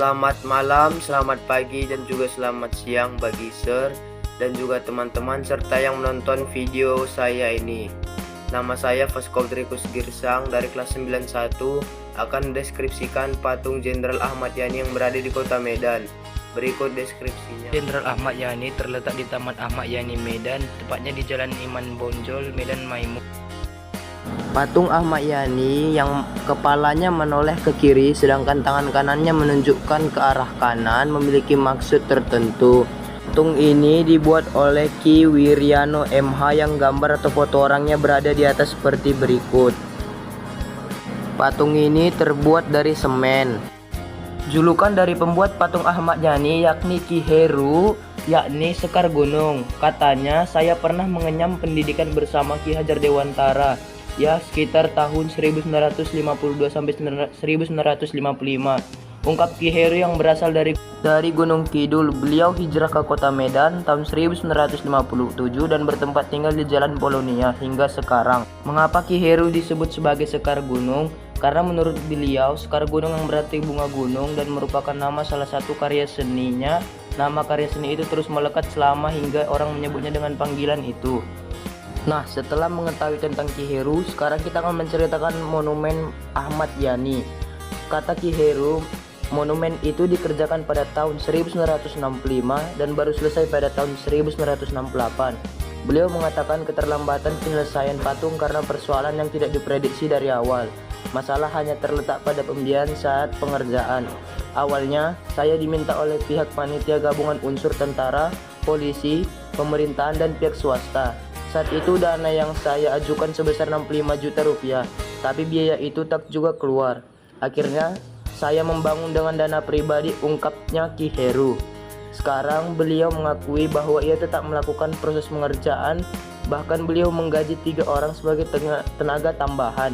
Selamat malam, selamat pagi, dan juga selamat siang bagi Sir dan juga teman-teman serta yang menonton video saya ini. Nama saya Faskoldrikus Girsang dari kelas 91 akan mendeskripsikan patung Jenderal Ahmad Yani yang berada di kota Medan. Berikut deskripsinya. Jenderal Ahmad Yani terletak di Taman Ahmad Yani Medan, tepatnya di Jalan Iman Bonjol, Medan Maimun. Patung Ahmad Yani yang kepalanya menoleh ke kiri sedangkan tangan kanannya menunjukkan ke arah kanan memiliki maksud tertentu. Patung ini dibuat oleh Ki Wiryano MH yang gambar atau foto orangnya berada di atas seperti berikut. Patung ini terbuat dari semen. Julukan dari pembuat patung Ahmad Yani yakni Ki Heru, yakni Sekar Gunung. Katanya, saya pernah mengenyam pendidikan bersama Ki Hajar Dewantara. Ya, sekitar tahun 1952 sampai 1955. Ungkap Ki Heru yang berasal dari Gunung Kidul. Beliau hijrah ke kota Medan tahun 1957 dan bertempat tinggal di Jalan Polonia hingga sekarang. Mengapa Ki Heru disebut sebagai Sekar Gunung? Karena menurut beliau, Sekar Gunung yang berarti bunga gunung dan merupakan nama salah satu karya seninya. Nama karya seni itu terus melekat selama hingga orang menyebutnya dengan panggilan itu. Nah, setelah mengetahui tentang Ki Heru, sekarang kita akan menceritakan monumen Ahmad Yani. Kata Ki Heru, monumen itu dikerjakan pada tahun 1965 dan baru selesai pada tahun 1968. Beliau mengatakan keterlambatan penyelesaian patung karena persoalan yang tidak diprediksi dari awal. Masalah hanya terletak pada pembiayaan saat pengerjaan. Awalnya, saya diminta oleh pihak panitia gabungan unsur tentara, polisi, pemerintahan, dan pihak swasta. Saat itu dana yang saya ajukan sebesar 65 juta rupiah, tapi biaya itu tak juga keluar. Akhirnya, saya membangun dengan dana pribadi, ungkapnya Ki Heru. Sekarang beliau mengakui bahwa ia tetap melakukan proses pengerjaan, bahkan beliau menggaji 3 orang sebagai tenaga tambahan.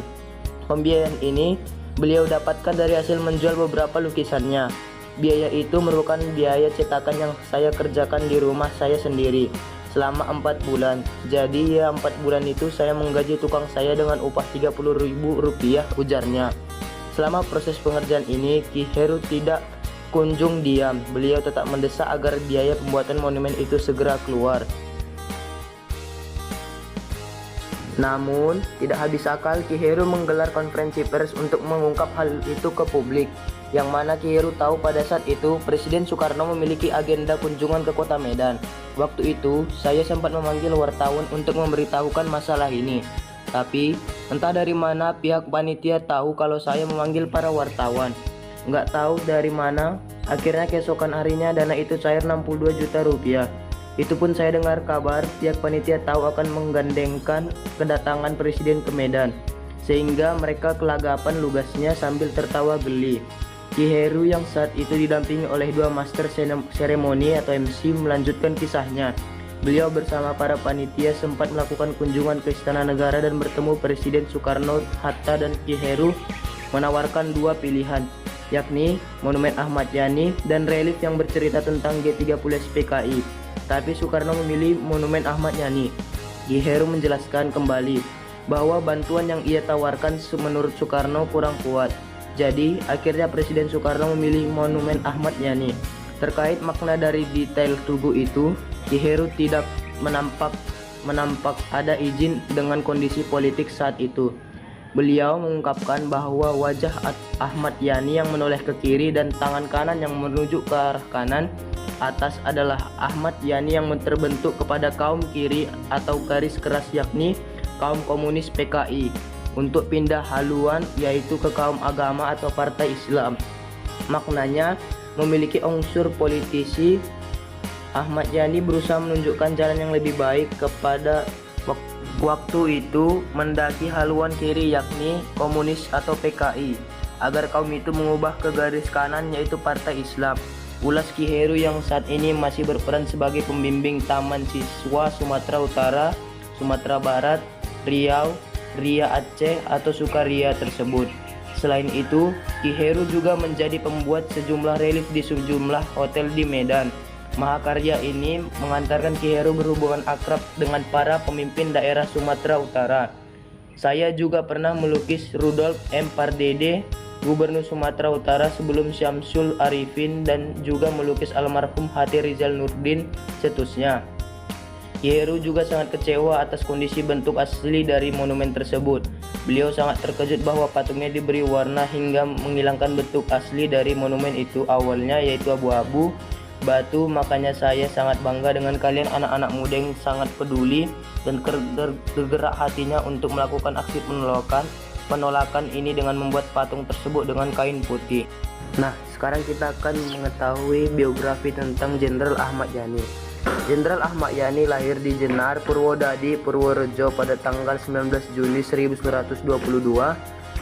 Pembiayaan ini beliau dapatkan dari hasil menjual beberapa lukisannya. Biaya itu merupakan biaya cetakan yang saya kerjakan di rumah saya sendiri selama 4 bulan. Jadi ya 4 bulan itu saya menggaji tukang saya dengan upah 30.000 rupiah, ujarnya. Selama proses pengerjaan ini, Ki Heru tidak kunjung diam. Beliau tetap mendesak agar biaya pembuatan monumen itu segera keluar. Namun, tidak habis akal, Ki Heru menggelar konferensi pers untuk mengungkap hal itu ke publik. Yang mana Ki Heru tahu pada saat itu Presiden Soekarno memiliki agenda kunjungan ke kota Medan. Waktu itu, saya sempat memanggil wartawan untuk memberitahukan masalah ini. Tapi, entah dari mana pihak panitia tahu kalau saya memanggil para wartawan. Nggak tahu dari mana, akhirnya keesokan harinya dana itu cair 62 juta rupiah. Itu pun saya dengar kabar pihak panitia tahu akan menggandengkan kedatangan Presiden ke Medan, sehingga mereka kelagapan lugasnya sambil tertawa geli. Ki Heru yang saat itu didampingi oleh 2 master seremoni atau MC melanjutkan kisahnya. Beliau bersama para panitia sempat melakukan kunjungan ke Istana Negara dan bertemu Presiden Soekarno, Hatta, dan Ki Heru menawarkan 2 pilihan, yakni Monumen Ahmad Yani dan relief yang bercerita tentang G30 SPKI. Tapi Soekarno memilih Monumen Ahmad Yani. Ki Heru menjelaskan kembali bahwa bantuan yang ia tawarkan menurut Soekarno kurang kuat. Jadi, akhirnya Presiden Soekarno memilih Monumen Ahmad Yani. Terkait makna dari detail tugu itu, Ki Heru tidak menampak ada izin dengan kondisi politik saat itu. Beliau mengungkapkan bahwa wajah Ahmad Yani yang menoleh ke kiri dan tangan kanan yang menuju ke arah kanan atas adalah Ahmad Yani yang terbentuk kepada kaum kiri atau garis keras, yakni kaum komunis PKI, untuk pindah haluan yaitu ke kaum agama atau partai Islam. Maknanya memiliki unsur politisi. Ahmad Yani berusaha menunjukkan jalan yang lebih baik kepada waktu itu mendaki haluan kiri yakni komunis atau PKI, agar kaum itu mengubah ke garis kanan yaitu partai Islam. Ulas Ki Heru yang saat ini masih berperan sebagai pembimbing Taman Siswa Sumatera Utara, Sumatera Barat, Riau, Ria Aceh atau Sukaria tersebut. Selain itu, Ki Heru juga menjadi pembuat sejumlah relief di sejumlah hotel di Medan. Mahakarya ini mengantarkan Ki Heru berhubungan akrab dengan para pemimpin daerah Sumatera Utara. Saya juga pernah melukis Rudolf M. Pardede, Gubernur Sumatera Utara sebelum Syamsul Arifin, dan juga melukis almarhum Hati Rizal Nurdin cetusnya. Ki Heru juga sangat kecewa atas kondisi bentuk asli dari monumen tersebut. Beliau sangat terkejut bahwa patungnya diberi warna hingga menghilangkan bentuk asli dari monumen itu awalnya, yaitu abu-abu batu. Makanya saya sangat bangga dengan kalian anak-anak muda yang sangat peduli dan tergerak hatinya untuk melakukan aksi penolakan ini dengan membuat patung tersebut dengan kain putih. Nah, sekarang kita akan mengetahui biografi tentang Jenderal Ahmad Yani. Jenderal Ahmad Yani lahir di Jenar, Purwodadi, Purworejo pada tanggal 19 Juli 1922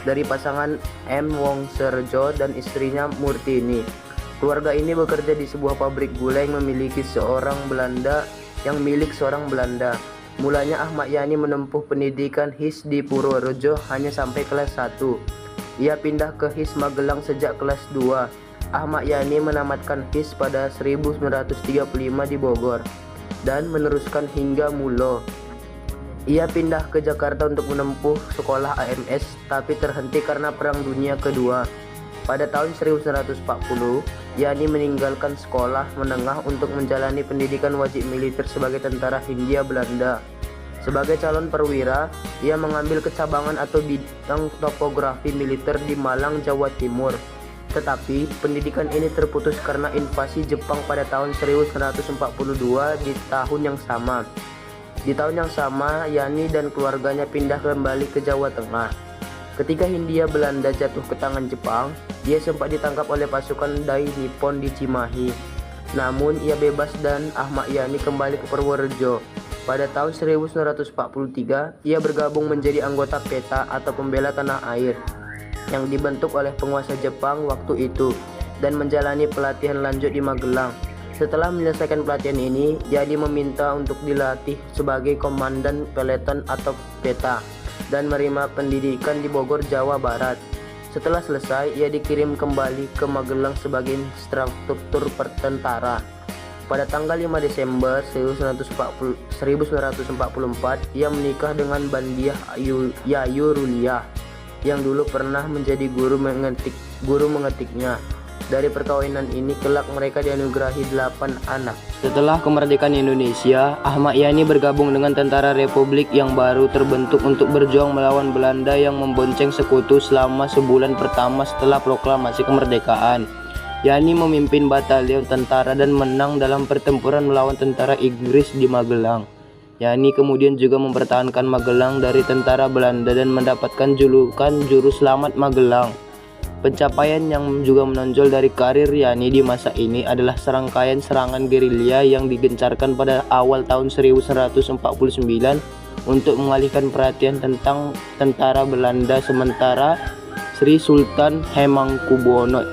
dari pasangan M. Wongserjo dan istrinya Murtini. Keluarga ini bekerja di sebuah pabrik gula yang milik seorang Belanda. Mulanya Ahmad Yani menempuh pendidikan HIS di Purworejo hanya sampai kelas 1. Ia pindah ke HIS Magelang sejak kelas 2. Ahmad Yani menamatkan HIS pada 1935 di Bogor dan meneruskan hingga Mulo. Ia pindah ke Jakarta untuk menempuh sekolah AMS tapi terhenti karena Perang Dunia Kedua. Pada tahun 1940, Yani meninggalkan sekolah menengah untuk menjalani pendidikan wajib militer sebagai tentara Hindia Belanda. Sebagai calon perwira, ia mengambil kecabangan atau bidang topografi militer di Malang, Jawa Timur. Tetapi pendidikan ini terputus karena invasi Jepang pada tahun 1942 di tahun yang sama. Di tahun yang sama, Yani dan keluarganya pindah kembali ke Jawa Tengah. Ketika Hindia Belanda jatuh ke tangan Jepang, dia sempat ditangkap oleh pasukan Dai Nippon di Cimahi. Namun ia bebas dan Ahmad Yani kembali ke Purworejo. Pada tahun 1943, ia bergabung menjadi anggota PETA atau Pembela Tanah Air yang dibentuk oleh penguasa Jepang waktu itu dan menjalani pelatihan lanjut di Magelang. Setelah menyelesaikan pelatihan ini, Yani meminta untuk dilatih sebagai komandan peleton atau PETA dan menerima pendidikan di Bogor, Jawa Barat. Setelah selesai, ia dikirim kembali ke Magelang sebagai instruktur pertentara. Pada tanggal 5 Desember 1944, ia menikah dengan Bandiah Yayu Ruliah yang dulu pernah menjadi guru mengetiknya. Dari perkawinan ini kelak mereka dianugerahi 8 anak. Setelah kemerdekaan Indonesia, Ahmad Yani bergabung dengan Tentara Republik yang baru terbentuk untuk berjuang melawan Belanda yang membonceng sekutu selama sebulan pertama setelah proklamasi kemerdekaan. Yani memimpin batalion tentara dan menang dalam pertempuran melawan tentara Inggris di Magelang. Yani kemudian juga mempertahankan Magelang dari tentara Belanda dan mendapatkan julukan Juru Selamat Magelang. Pencapaian yang juga menonjol dari karir Yani di masa ini adalah serangkaian serangan gerilya yang digencarkan pada awal tahun 1949 untuk mengalihkan perhatian tentang tentara Belanda, sementara Sri Sultan Hamengkubuwono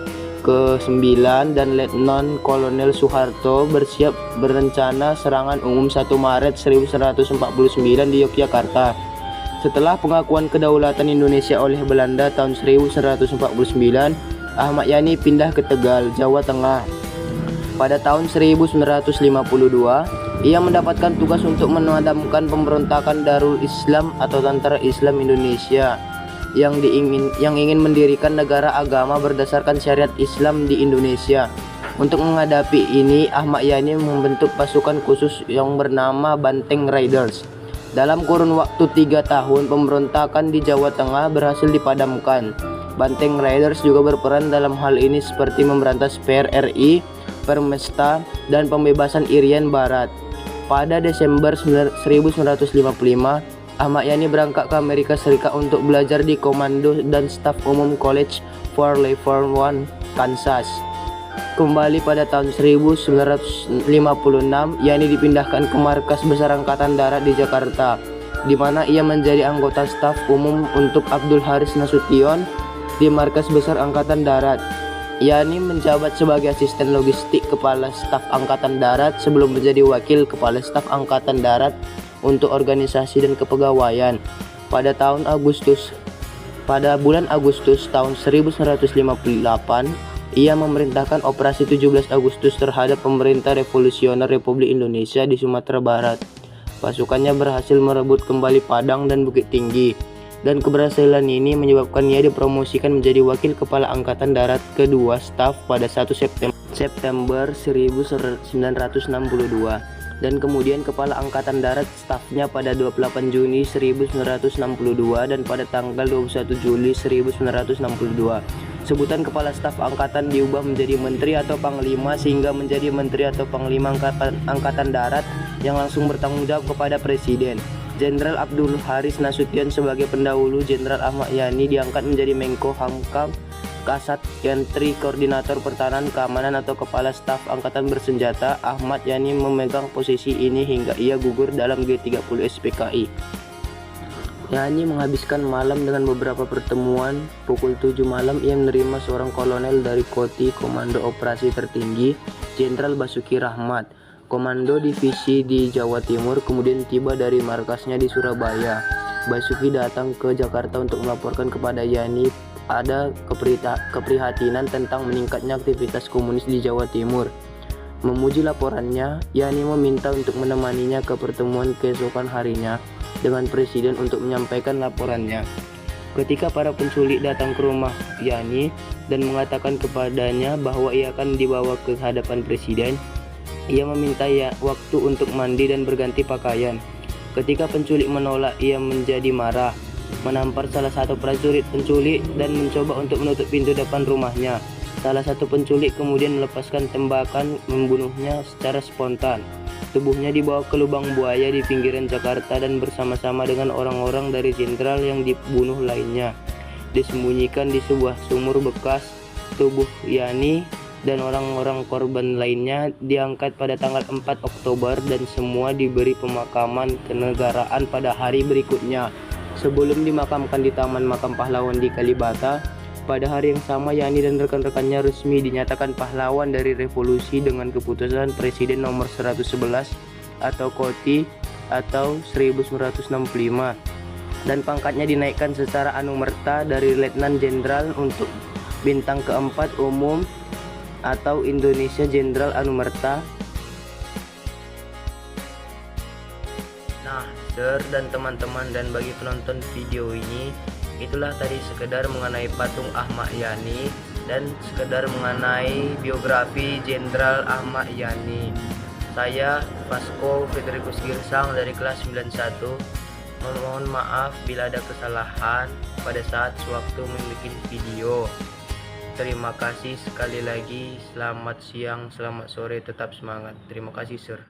ke-9 dan Letnan Kolonel Soeharto bersiap berencana serangan umum 1 Maret 1949 di Yogyakarta. Setelah pengakuan kedaulatan Indonesia oleh Belanda tahun 1949, Ahmad Yani pindah ke Tegal, Jawa Tengah. Pada tahun 1952, ia mendapatkan tugas untuk memadamkan pemberontakan Darul Islam atau Tentara Islam Indonesia yang ingin mendirikan negara agama berdasarkan syariat Islam di Indonesia. Untuk menghadapi ini, Ahmad Yani membentuk pasukan khusus yang bernama Banteng Riders. Dalam kurun waktu 3 tahun, pemberontakan di Jawa Tengah berhasil dipadamkan. Banteng Riders juga berperan dalam hal ini seperti memberantas PRRI, Permesta, dan pembebasan Irian Barat. Pada Desember 1955, Ahmad Yani berangkat ke Amerika Serikat untuk belajar di Komando dan Staf Umum College for Level 1, Kansas. Kembali pada tahun 1956, Yani dipindahkan ke Markas Besar Angkatan Darat di Jakarta, di mana ia menjadi anggota staf umum untuk Abdul Haris Nasution di Markas Besar Angkatan Darat. Yani menjabat sebagai asisten logistik Kepala Staf Angkatan Darat sebelum menjadi wakil Kepala Staf Angkatan Darat untuk organisasi dan kepegawaian. Pada bulan Agustus tahun 1958, ia memerintahkan operasi 17 Agustus terhadap pemerintah revolusioner Republik Indonesia di Sumatera Barat. Pasukannya berhasil merebut kembali Padang dan Bukit Tinggi. dan keberhasilan ini menyebabkan ia dipromosikan menjadi Wakil Kepala Angkatan Darat kedua Staf pada 1 September 1962 dan kemudian Kepala Angkatan Darat Stafnya pada 28 Juni 1962 dan pada tanggal 21 Juli 1962. Sebutan Kepala Staf Angkatan diubah menjadi Menteri atau Panglima sehingga menjadi Menteri atau Panglima Angkatan Darat yang langsung bertanggung jawab kepada Presiden. Jenderal Abdul Haris Nasution sebagai pendahulu Jenderal Ahmad Yani diangkat menjadi Menko Hamkam Kasat Yantri Koordinator Pertahanan Keamanan atau Kepala Staf Angkatan Bersenjata. Ahmad Yani memegang posisi ini hingga ia gugur dalam G30 SPKI. Yani menghabiskan malam dengan beberapa pertemuan. Pukul 7 malam ia menerima seorang kolonel dari Koti Komando Operasi Tertinggi, Jenderal Basuki Rahmat, Komando Divisi di Jawa Timur, kemudian tiba dari markasnya di Surabaya. Basuki datang ke Jakarta untuk melaporkan kepada Yani ada keprihatinan tentang meningkatnya aktivitas komunis di Jawa Timur. Memuji laporannya, Yani meminta untuk menemaninya ke pertemuan keesokan harinya dengan Presiden untuk menyampaikan laporannya. Ketika para penculik datang ke rumah Yani dan mengatakan kepadanya bahwa ia akan dibawa ke hadapan Presiden, ia meminta waktu untuk mandi dan berganti pakaian. Ketika penculik menolak, ia menjadi marah, menampar salah satu prajurit penculik dan mencoba untuk menutup pintu depan rumahnya. Salah satu penculik kemudian melepaskan tembakan membunuhnya secara spontan. Tubuhnya dibawa ke lubang buaya di pinggiran Jakarta dan bersama-sama dengan orang-orang dari jenderal yang dibunuh lainnya disembunyikan di sebuah sumur bekas. Tubuh Yani dan orang-orang korban lainnya diangkat pada tanggal 4 Oktober dan semua diberi pemakaman kenegaraan pada hari berikutnya sebelum dimakamkan di Taman Makam Pahlawan di Kalibata. Pada hari yang sama, Yani dan rekan-rekannya resmi dinyatakan pahlawan dari revolusi dengan keputusan Presiden nomor 111 atau Koti atau 1965 dan pangkatnya dinaikkan secara anumerta dari Letnan Jenderal untuk bintang keempat umum atau Indonesia Jenderal Anumerta. Nah, Sir dan teman-teman dan bagi penonton video ini, itulah tadi sekedar mengenai patung Ahmad Yani dan sekedar mengenai biografi Jenderal Ahmad Yani. Saya Vasco Federikus Girsang dari kelas 91. Mohon maaf bila ada kesalahan pada saat sewaktu membuat video. Terima kasih sekali lagi. Selamat siang, selamat sore, tetap semangat. Terima kasih, Sir.